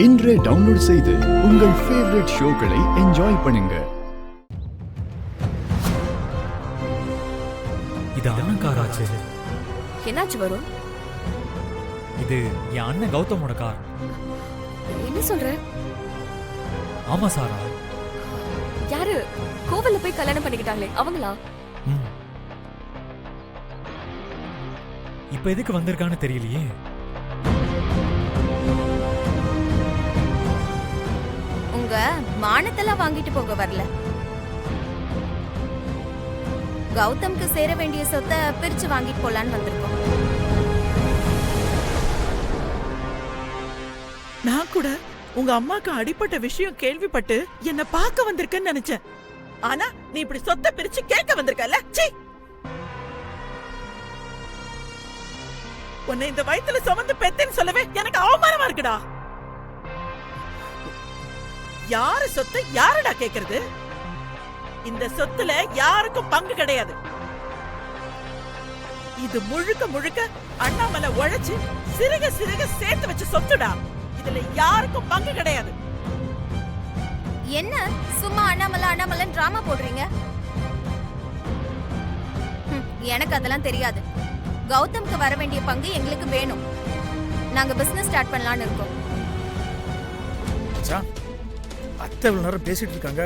இன்றே டவுன்லோட் செய்து உங்கள் ஃபேவரட் ஷோக்களை என்ஜாய் பண்ணுங்க. இது அண்ணன் கார் ஆச்சு. என்னாச்சு வரும்? இது என் அண்ணன் கௌதமோட கார். என்ன சொல்ற? ஆமா சாரா. யாரு? கோவில்ல போய் கல்யாணம் பண்ணிக்கிட்டாங்களே அவங்களா? இப்ப எதுக்கு வந்திருக்கான்னு தெரியலையே. உங்க மானத்தெல்லாம் வாங்கிட்டு போக வரல. கௌதம்க்கு சேர வேண்டிய சொத்தை பிரிச்சு வாங்கிட்டு போலான்னு வந்திருக்கோம். நான் கூட உங்க அம்மாக்கு அடிப்பட்ட விஷயம் கேள்விப்பட்டு என்ன பார்க்க வந்திருக்கேன்னு நினைச்சேன். ஆனா நீ இப்படி சொத்தை பிரிச்சு கேட்க வந்திருக்கல. சீ, உன்னை இந்த வயித்துல சுமந்து பெத்தேன்னு சொல்லவே எனக்கு அவமானமா இருக்குடா. யாரு சொத்தை யாருடா கேக்குறது? இந்த சொத்துல யாருக்கும் பங்கு கிடையாது. இது முழுக்க முழுக்க அண்ணாமலை உழைச்சு சிறுக சிறுக சேர்த்து வச்ச சொத்துடா. இதுல யாருக்கும் பங்கு கிடையாது. என்ன சும்மா அண்ணாமலை டிராமா போடுறீங்க? எனக்கு அதெல்லாம் தெரியாது. கௌதம்க்கு வர வேண்டிய பங்கு எங்களுக்கு வேணும். நாங்க பிசினஸ் ஸ்டார்ட் பண்ணலாம்னு இருக்கோம். அத்தை இவ்வளவு நேரம் பேசிட்டு இருக்காங்க,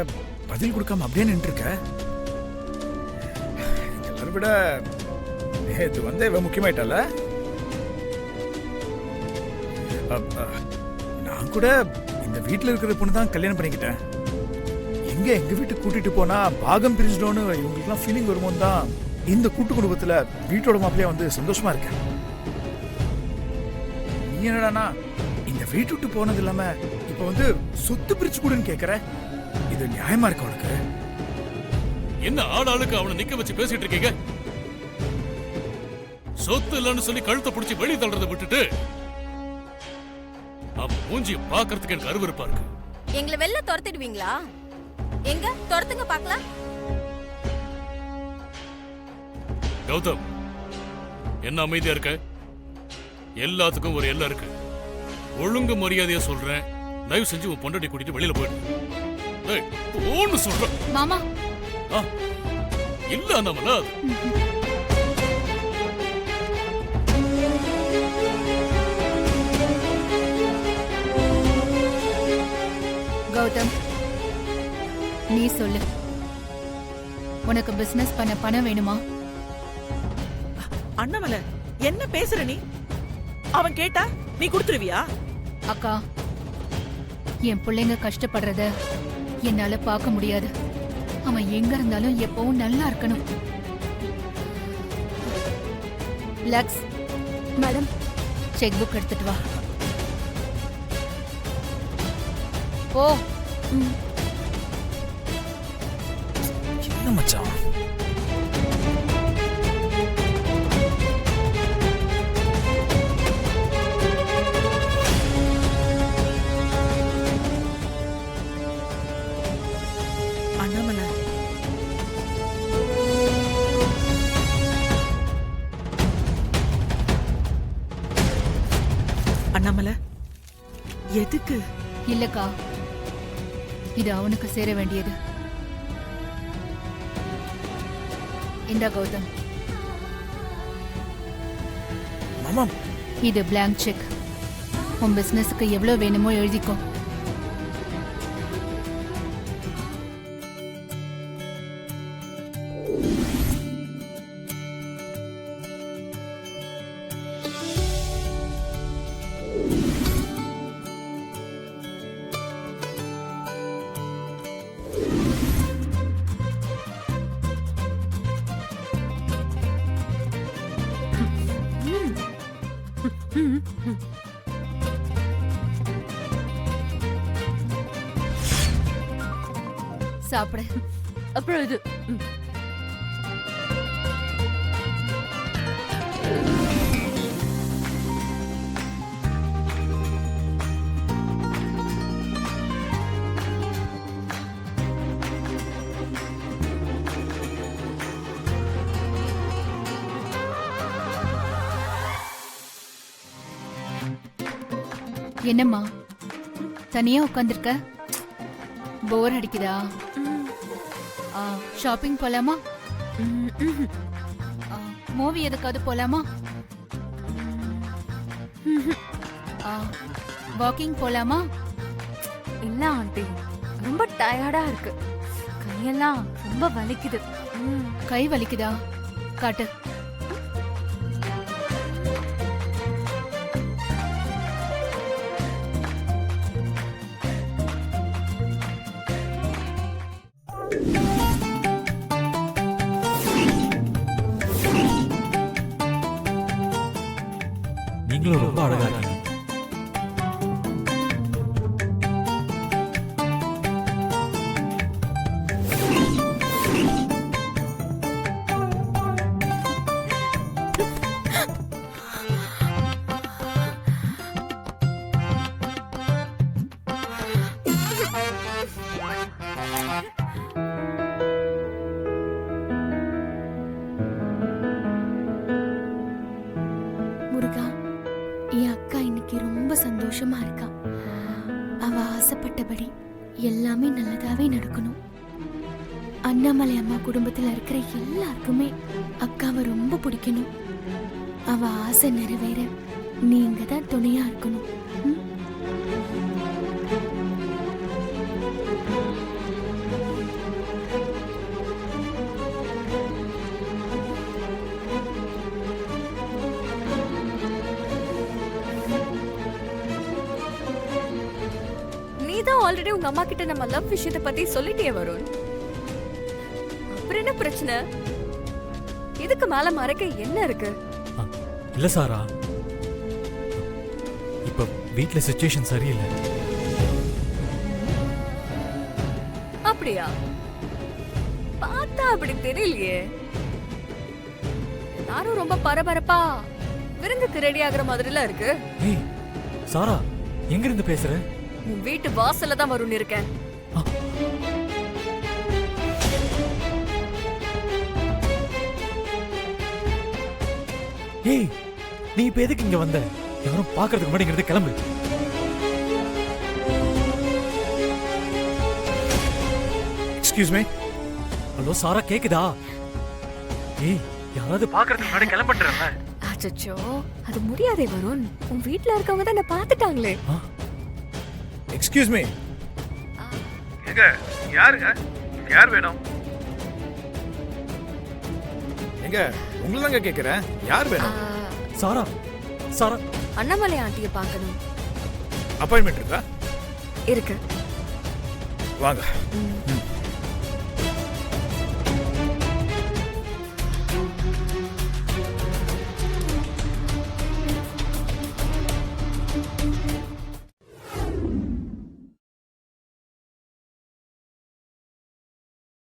பதில் கொடுக்காம அப்படியே நின்று இருக்க. எல்லாரும் விட இது வந்து இவ முக்கியமாயிட்டால. நான் கூட இந்த வீட்டுல இருக்கிற பொண்ணு தான் கல்யாணம் பண்ணிக்கிட்டேன். எங்க வீட்டுக்கு கூட்டிட்டு போனா பாகம் பிரிஞ்சிடோன்னு இவங்களுக்கு எல்லாம் ஃபீலிங் வருமோன்னு தான் இந்த கூட்டு குடும்பத்துல வீட்டோட மாப்பிள்ளையா வந்து சந்தோஷமா இருக்கேன். நீ என்னடானா இந்த வீட்டு விட்டு போனது இல்லாம இப்ப வந்து சொத்து பிரிச்சு கூடுன்னு கேக்குற. இது நியாயமா இருக்கு உனக்கு? என்ன ஆளாளுக்கு அவனை நிக்க வச்சு பேசிட்டு இருக்கீங்க? சொத்து இல்லன்னு சொல்லி கழுத்தை பிடிச்சி வெளியே தள்ளுறதை விட்டுட்டு அவன் மூஞ்சி பாக்குறதுக்கு எனக்கு அருவருப்பா இருக்கு. எங்களை வெளில துரத்திடுவீங்களா? எங்க துரத்துங்க பாக்கலாம். கௌதம், என்ன அமைதியா இருக்க? எல்லாத்துக்கும் ஒரு எல்லை இருக்கு. ஒழுங்கு மரியாதையா சொல்றேன், தயவு செஞ்சு உன் பொண்டாட்டி கூட்டிட்டு வெளியில போயிடு சொல்றேன். மாமா இல்ல நம்மள கௌதம், நீ சொல்லு, உனக்கு பிசினஸ் பண்ண பணம் வேணுமா? அண்ணாமலை என்ன பேசுற நீ? அவன் கேட்டா நீ கொடுத்துருவியா? அக்கா, என் பிள்ளைங்க கஷ்டப்படுறத என்னால பார்க்க முடியாது. அவன் எங்க இருந்தாலும் எப்பவும் நல்லா இருக்கணும். லக்ஸ் மேடம், செக் புக் எடுத்துட்டு வா. ஓ, என்ன மச்சான்? அண்ணாமலை, அண்ணாமலை எதுக்கு? இல்லக்கா, இது அவனுக்கு சேர வேண்டியது. இந்த கௌதம், மாமா, இது பிளாங்க் செக். உன் பிசினஸுக்கு எவ்வளவு வேணுமோ எழுதிக்கோ. சாப்பிடு. அப்புறம் இது என்னம்மா, தனியா உட்காந்துருக்க? போர் அடிக்குதா? ஷாப்பிங் போலாமா? மூவி எதுக்காவது போலாமா? வாக்கிங் போலாமா? இல்ல ஆண்டி, ரொம்ப டயர்டா இருக்கு. கையெல்லாம் ரொம்ப வலிக்குது. கை வலிக்குதா? காட்டு. நீங்களும் ரொம்ப அழகா இருக்கீங்க. முருகா, என் அக்கா இன்னைக்கு ரொம்ப சந்தோஷமா இருக்கா. அவ ஆசைப்பட்டபடி எல்லாமே நல்லதாவே நடக்கணும். அண்ணாமலை அம்மா குடும்பத்துல இருக்கிற எல்லாருக்குமே அக்காவை ரொம்ப பிடிக்கணும். அவ ஆசை நிறைவேற நீங்க தான் துணையா இருக்கணும். ம்? நீதான் ஆல்ரெடி உங்க அம்மா கிட்ட நம்ம லவ் விஷயத்தை பத்தி சொல்லிட்டே வருண். அப்புறம் என்ன பிரச்சனை? இதுக்கு மேல மறைக்க என்ன இருக்கு? இல்ல சாரா, இப்ப வீட்ல சிச்சுவேஷன் சரியில்லை. அப்படியா? பார்த்தா அப்படி தெரியலையே. எல்லாரும் ரொம்ப பரபரப்பா விருந்துக்கு ரெடி ஆகுற மாதிரில இருக்கு. ஏய் சாரா, எங்க இருந்து பேசுற? உன் வீட்டு வாசல்ல தான் வருண் இருக்கேன். ஏய், நீ இப்ப எதுக்கு இங்க வந்த? யாரும் பாக்குறதுக்கு முன்னாடி இங்க இருந்து கிளம்பு. Excuse me. ஹலோ சாரா, கேக்குதா? ஏய், யாராவது பாக்குறதுக்கு முன்னாடி கிளம்பிட்டுறேன். அச்சச்சோ, அது முடியாதே வருண். உன் வீட்ல இருக்கவங்க தான் என்ன பாத்துட்டாங்களே. Excuse me. எங்க யாருங்க? யார் வேணும்? எங்க உங்களை தாங்க கேக்குறேன். யார் வேணும்? சாரா, சாரா, அண்ணாமலை ஆண்டிய பார்க்கணும். அப்பாயின்மெண்ட் இருக்கா? இருக்கு. வாங்க. ம்.